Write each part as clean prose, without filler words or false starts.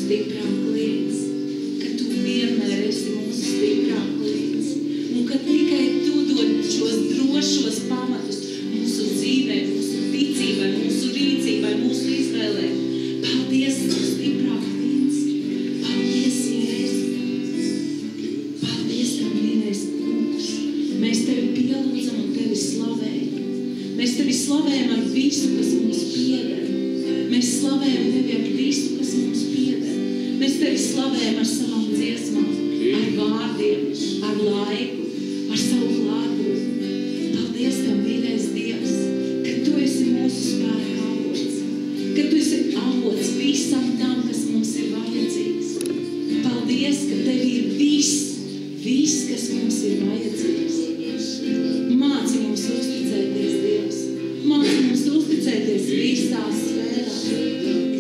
stiprāk līdz, ka tu vienmēr esi mūsu stiprāk līdz, un ka tikai tu dod šos drošos pamatus mūsu dzīvē, mūsu ticībai, mūsu rīcībai, mūsu izvēlē. Paldies, tu stiprāk līdz. Paldies, Jēzus. Paldies, tev mīļais kungs. Mēs tevi pielūdzam un tevi slavējam. Mēs tevi slavējam ar visu, kas mums pieder. Mēs slavējam tevi ar visu, kas mums pieder. Mēs tevi slavējam ar savām dziesmām, ar vārdiem, ar laiku, ar savu klātbūtni. Paldies, tev mīļais Dievs, ka tu esi mūsu spēka avots, ka tu esi avots visam tam, kas mums ir vajadzīgs. Paldies, ka tev ir viss, kas mums ir vajadzīgs. Māci mums uzticēties, Dievs. Māci mums uzticēties visās sfērās.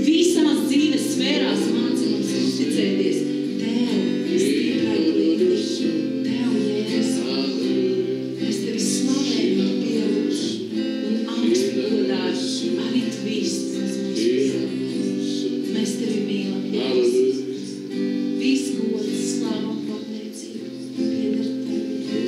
Visās dzīves sfērās māci mums uzticēties. Tev stiprai līdzi. Tev, Jēzus. Mēs tevi slavējam un pielūdzam un augstu godājam arī viss, kas mums ir. Mēs tevi mīlam, Jēzus. Viss gods, slava un pateicība pieder tevi.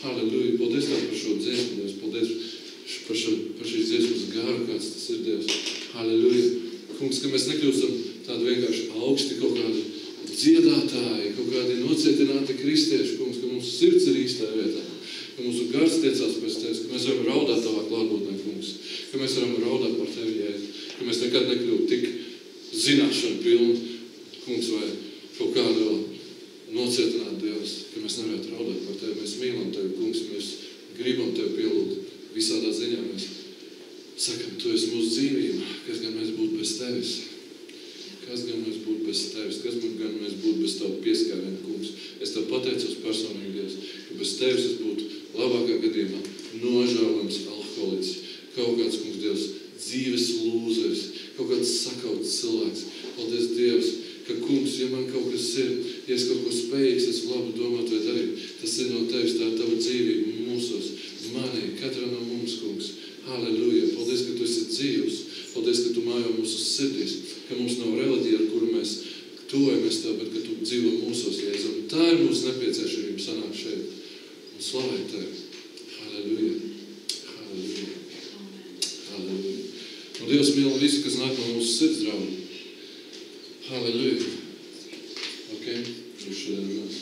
Halleluja. Paldies Tev par šo dziesmu, Dievs. Paldies par šīs dziesmas garu, kāds tas ir, Dievs. Halleluja. Kungs, ka mēs nekļūstam tādi vienkārši augsti kaut kādi dziedātāji, kaut kādi nocietināti kristieši, kungs, ka mūsu sirds ir īstā vietā, ka mūsu gars tiecās pēc tevis, ka mēs varam raudāt tavā klātbūtnē, kungs, ka mēs varam raudāt par tevi, Jēzu, ka mēs nekad nekļūtu tik zināšanu pilni, kungs, vai kaut kādu vēl nocietināt Dievs, ka mēs nevarētu raudāt par tevi, mēs mīlam tevi, kungs, mēs gribam tevi pielūgt, visādā ziņā mēs sakam, tu esi mūsu dzīvība, kas gan mēs būtu bez tevis. Kas gan mēs būtu bez tevis, kas gan mēs būtu bez tavu pieskārienu, kungs. Es tev pateicos personīgi, Dievs, ka bez tevis es būtu labākā gadījumā nožēlams alkoholiķis, kaut kāds, kungs, Dievs, dzīves lūzeris, kaut kāds sakauts cilvēks. Paldies, Dievs, ka, kungs, ja man kaut kas ir, ja es kaut ko spējīgs, es labu domāt vai darīt, tas ir no tevis, tā ir tava dzīvība mūsos, manī, katrā no mums, kungs. Halleluja! Paldies, ka tu esi dzīvs. Paldies, ka tu mājo mūsu sirdīs, ka mums nav reliģija, ar kuru mēs tuvojamies tev, bet ka tu dzīvo mūsos, Jēzu. Un tā ir mūsu nepieciešamība sanākt šeit. Un slavēt tevi. Halleluja! Halleluja! Halleluja! Un Dievs mīl visu, kas nāk no mūsu sirds draugi. Halleluja! Ok? Uz šodien mēs.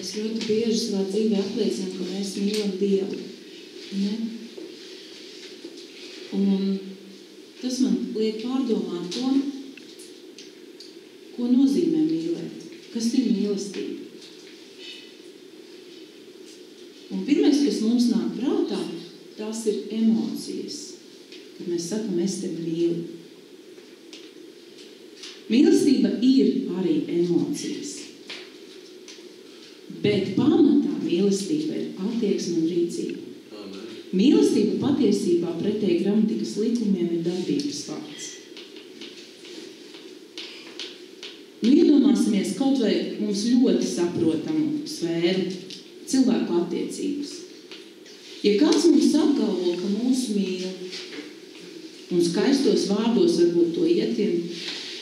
Mēs ļoti bieži savā dzīvē apliecinām, ka mēs mīlam Dievu. Ne? Un tas man liek pārdomāt to, ko nozīmē mīlēt. Kas ir mīlestība? Un pirmais, kas mums nāk prātā, tās ir emocijas. Kad mēs sakam, es tevi mīlu. Mīlestība ir arī emocijas. Bet pamatā mīlestība ir attieksme un rīcība. Amen. Mīlestība patiesībā pretēji gramatikas likumiem ir darbības vārds. Iedomāsimies kaut vai mums ļoti saprotamu sfēru cilvēku attiecības. Ja kāds mums apgalvo, ka mūs mīl, un skaistos vārdos varbūt to ietim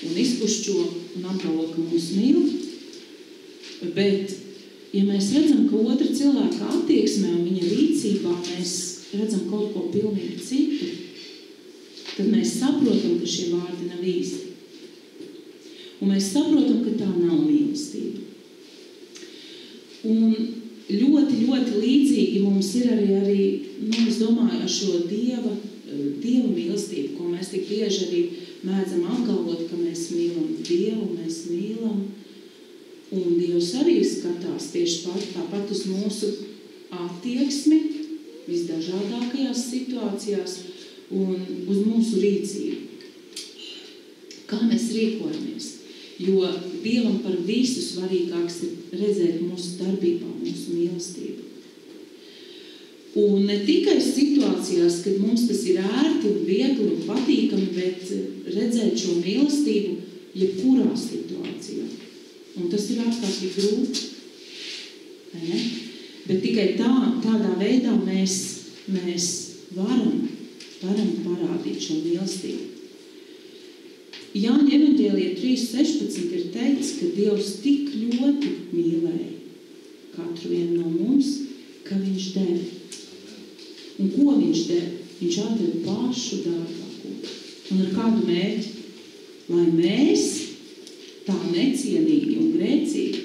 un izpušķo un apgalvo, ka mūs mīl, bet ja mēs redzam, ka otra cilvēka attieksmē un viņa rīcībā mēs redzam kaut ko pilnīgi citu, tad mēs saprotam, ka šie vārdi nav īsti. Un mēs saprotam, ka tā nav mīlestība. Un ļoti, ļoti līdzīgi mums ir arī es domāju, ar šo Dieva mīlestību, ko mēs tik bieži arī mēdzam apgalvot, ka mēs mīlam Dievu, mēs mīlam. Un Dievs arī skatās tieši tāpat uz mūsu attieksmi visdažādākajās situācijās un uz mūsu rīcību. Kā mēs rīkojamies? Jo Dievam par visu svarīgāks ir redzēt mūsu darbībā, mūsu mīlestību. Un ne tikai situācijās, kad mums tas ir ērti un viegli un patīkami, bet redzēt šo mīlestību jebkurā situācijā. Un tas ir ārkārtīgi grūti. Ne? Bet tikai tādā veidā mēs varam parādīt šo mīlestību. Jāņa evaņģēlijā 3.16 ir teikts, ka Dievs tik ļoti mīlēja katru vienu no mums, ka viņš deva. Un ko viņš deva? Viņš atdeva pašu dārgāko. Un ar kādu mērķi? Lai mēs tā necienīgi un grēcīgi,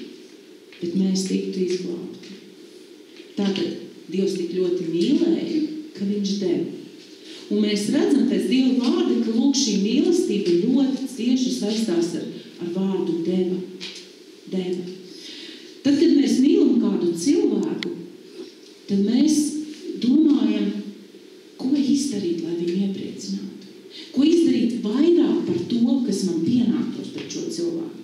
bet mēs tiktu izglābti. Tātad Dievs tik ļoti mīlēja, ka viņš deva. Un mēs redzam pēc Dieva vārda, ka lūk šī mīlestība ļoti cieši saistās ar vārdu deva. Tad, kad mēs mīlam kādu cilvēku, tad mēs domājam, ko izdarīt, lai viņu iepriecinātu. Ko izdarīt vairāk par to, kas man pienāktos pret šo cilvēku.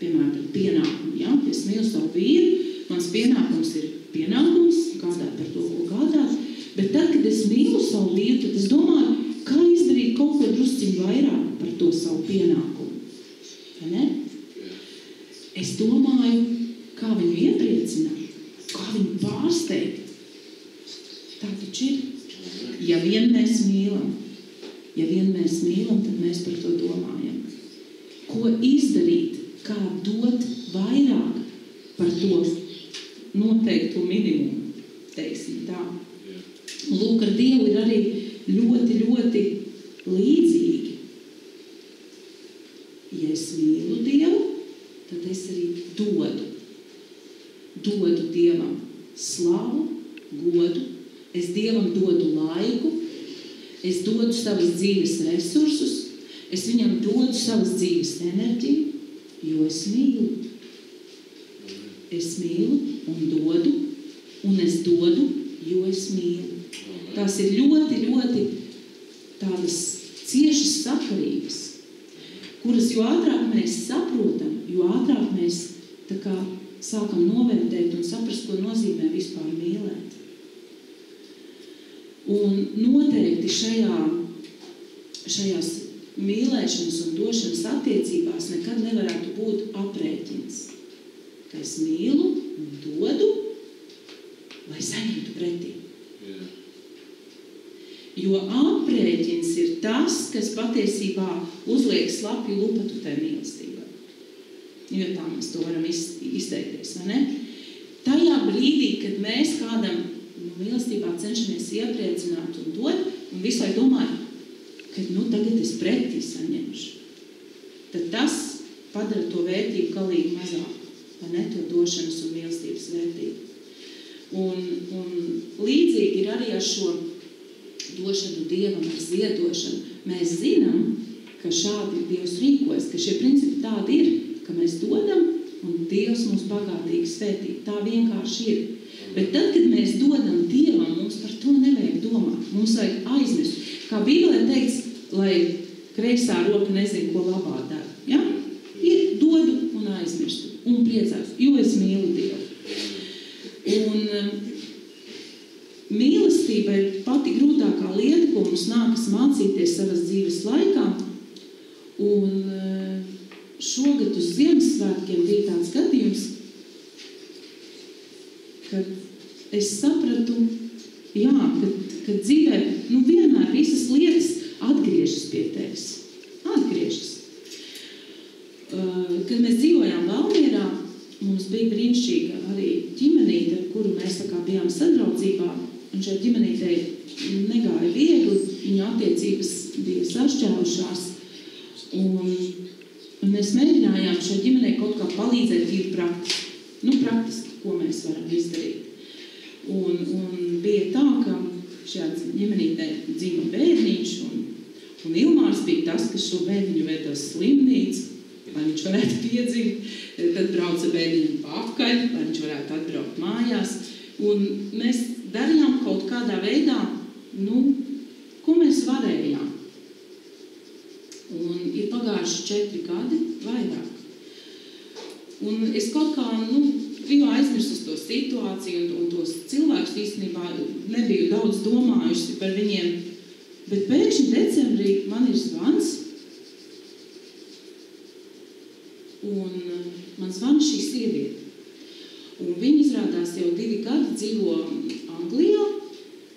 Piemēram, par pienākumu. Ja? Es mīlu savu vīru, mans pienākums ir pienākums, gādāt par to, ko gādāt. Bet tad, kad es mīlu savu vīru, tad es domāju, kā izdarīt kaut ko drusciņu vairāk par to savu pienākumu. Vai ne? Es domāju, kā viņu iepriecināt, kā viņu pārsteigt. Tā taču ir. Ja vien mēs mīlam, tad mēs par to domājam. Ko izdarīt, kā dot vairāk par to noteikto minimumu, teiksim tā. Lūk, ar Dievu ir arī ļoti, ļoti līdzīgi. Ja es mīlu Dievu, tad es arī dodu. Dodu Dievam slavu, godu, es Dievam dodu laiku, es dodu savas dzīves resursus, es viņam dodu savas dzīves enerģiju, jo es mīlu. Es mīlu un dodu, un es dodu, jo es mīlu. Tās ir ļoti, ļoti tādas ciešas sakarības, kuras jo ātrāk mēs saprotam, jo ātrāk mēs tā kā sākam novērtēt un saprast, ko nozīmē vispār mīlēt. Un noteikti šajās mīlēšanas un došanas attiecībās nekad nevarētu būt aprēķins, ka es mīlu un dodu, lai saņemtu pretī. Jā. Jo aprēķins ir tas, kas patiesībā uzliek slapju lupatu tai mīlestībai. Jo tā mēs to varam izteikties, vai ne? Tajā brīdī, kad mēs kādam mīlestībā cenšamies iepriecināt un dot, un visu laiku domājam, ka tagad es pretī saņemšu, tad tas padara to vērtību galīgi mazāk, vai ne, to došanas un mīlestības vērtību. Un līdzīgi ir arī ar šo došanu Dievam, ar ziedošanu. Mēs zinām, ka šādi Dievs rīkojas, ka šie principi tādi ir, ka mēs dodam un Dievs mums bagātīgi svētī. Tā vienkārši ir. Bet tad, kad mēs dodam Dievam, mums par to nevajag domāt. Mums vajag aizmirst. Kā Bībelē teikts, lai kreisā roka nezina, ko labā dara. Ja? Dodu un aizmirstu un priecās, jo es mīlu Dievu. Un mīlestība ir pati grūtākā lieta, ko mums nākas mācīties savas dzīves laikā. Un šogad uz Ziemassvētkiem bija tāds gadījums, kad es sapratu, ka dzīvē vienmēr visas lietas atgriežas pie tevis. Atgriežas. Kad mēs dzīvojām Valmierā, mums bija brīnišķīga arī ģimenīte, ar kuru mēs tā kā bijām sadraudzībā, un šai ģimenītei negāja viegli, viņu attiecības bija sašķēlušās, un mēs mēģinājām šai ģimenei kaut kā palīdzēt tīri praktiski, ko mēs varam izdarīt. Un bija tā, ka šajā ģimenītē dzima bērniņš, un Ilmārs bija tas, kas šo bērniņu veda uz slimnīcu, lai viņš varētu piedzimt, tad brauca bērniņam pakaļ, lai viņš varētu atbraukt mājās. Un mēs darījām kaut kādā veidā, ko mēs varējām. Un ir pagājuši 4 gadi vairāk. Un es kaut kā, biju aizmirsus to situāciju un tos cilvēkus īstenībā nebiju daudz domājusi par viņiem. Bet pēkšņi decembrī man ir zvans, un man zvana šī sieviete. Un viņa izrādās jau 2 gadi dzīvo Anglijā,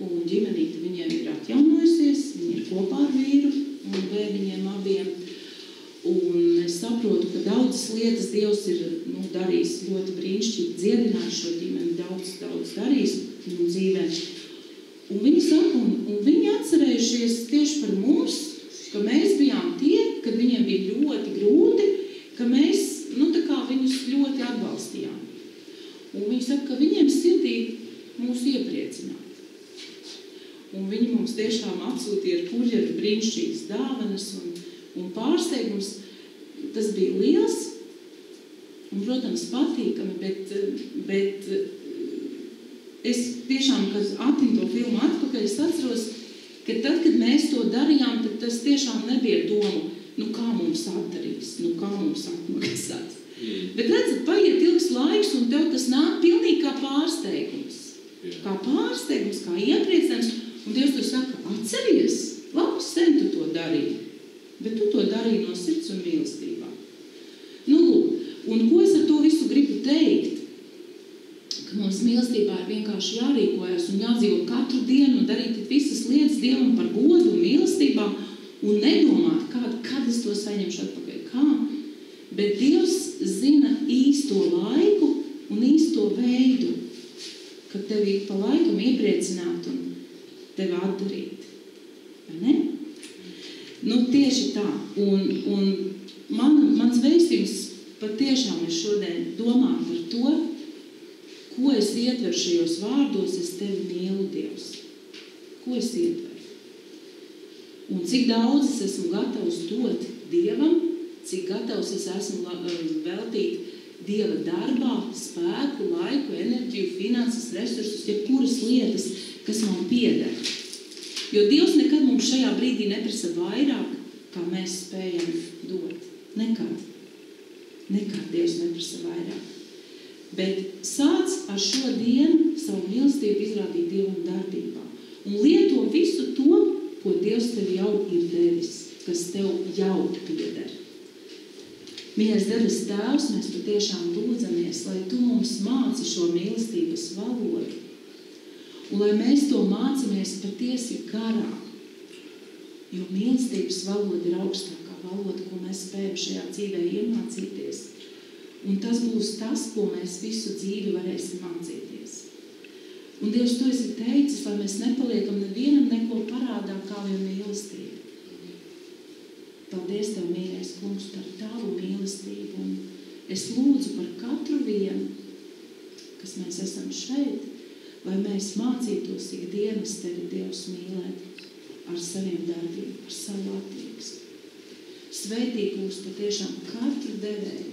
un ģimenīte viņiem ir atjaunojusies, viņi ir kopā ar vīru un bērniņiem abiem. Un es saprotu, ka daudzas lietas Dievs ir darījis ļoti brīnišķīgi, dziedinājis šo ģimeni, daudz darījis viņu dzīvē. Un viņi saka, un viņi atcerējušies tieši par mums, ka mēs bijām tie, kad viņiem bija ļoti grūti, ka mēs, viņus ļoti atbalstījām. Un viņi saka, ka viņiem sirdī mūs iepriecināt. Un viņi mums tiešām atsūtīja ar kurjeru brīnišķīgas dāvanas un pārsteigums. Tas bija liels un, protams, patīkami, bet es tiešām, kad atinu to filmu atpakaļ, es atceros, ka tad, kad mēs to darījām, tad tas tiešām nebija doma, kā mums atdarīs, kā mums atmaksās. Bet redzat, paiet ilgs laiks, un tev tas nāk pilnīgi kā pārsteigums. Kā pārsteigums, kā iepriecinājums, un Dievs to saka, atceries, labi, sen tu to darīji, bet tu to darīji no sirds un mīlestībā. Un ko es ar to visu gribu teikt? Ka mums mīlestībā ir vienkārši jārīkojas un jādzīvo katru dienu un darīt visas lietas Dievam par godu un mīlestībā un nedomāt, kad es to saņemšu atpakaļ, kā. Bet Dievs zina īsto laiku un īsto veidu, kad tevi pa laikam iepriecināt un tevi atdarīt. Vai ne? Tieši tā. Un mans vēstījums patiešām ir šodien domāt par to, ko es ietveru šajos vārdos, es tevi mīlu, Dievs. Ko es ietveru? Un cik daudz es esmu gatavs dot Dievam, cik gatavs es esmu veltīt Dieva darbā, spēku, laiku, enerģiju, finanses, resursus, jebkuras lietas, kas man pieder. Jo Dievs nekad mums šajā brīdī neprasa vairāk, kā mēs spējam dot. Nekad. Nekad Dievs neprasa vairāk. Bet sāc ar šo dienu savu mīlestību izrādīt Dievam darbībā. Un lieto visu to, ko Dievs tev jau ir devis, kas tev jau pieder. Mīļais debes Tēvs, mēs patiešām lūdzamies, lai Tu mums māci šo mīlestības valodu. Un lai mēs to mācamies patiesi garā. Jo mīlestības valoda ir augstākā valoda, ko mēs spējam šajā dzīvē iemācīties. Un tas būs tas, ko mēs visu dzīvi varēsim mācīties. Un Dievs, Tu esi teicis, lai mēs nepaliekam nevienam neko parādā kā vien mīlestību. Paldies Tev, mīļais Kungs, par Tavu mīlestību. Un es lūdzu par katru vienu, kas mēs esam šeit, lai mēs mācītos ikdienas Tevi, Dievs, mīlēt ar saviem darbiem, ar savu attieksmi. Svētī mūs patiešām katru devēju,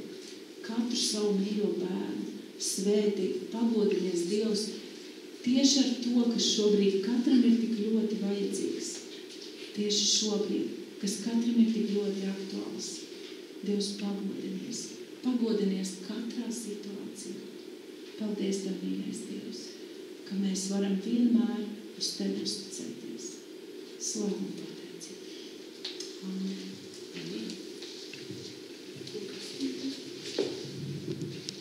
katru savu mīļo bērnu. Svētī, pagodinies Dievs tieši ar to, kas šobrīd katram ir tik ļoti vajadzīgs. Tieši šobrīd, kas katram ir tik ļoti aktuāls. Dievs, pagodinies. Pagodinies katrā situācijā. Paldies Tev, mīļais Dievs, ka mēs varam vienmēr uz Tevi uzticēties. Slavu Tev.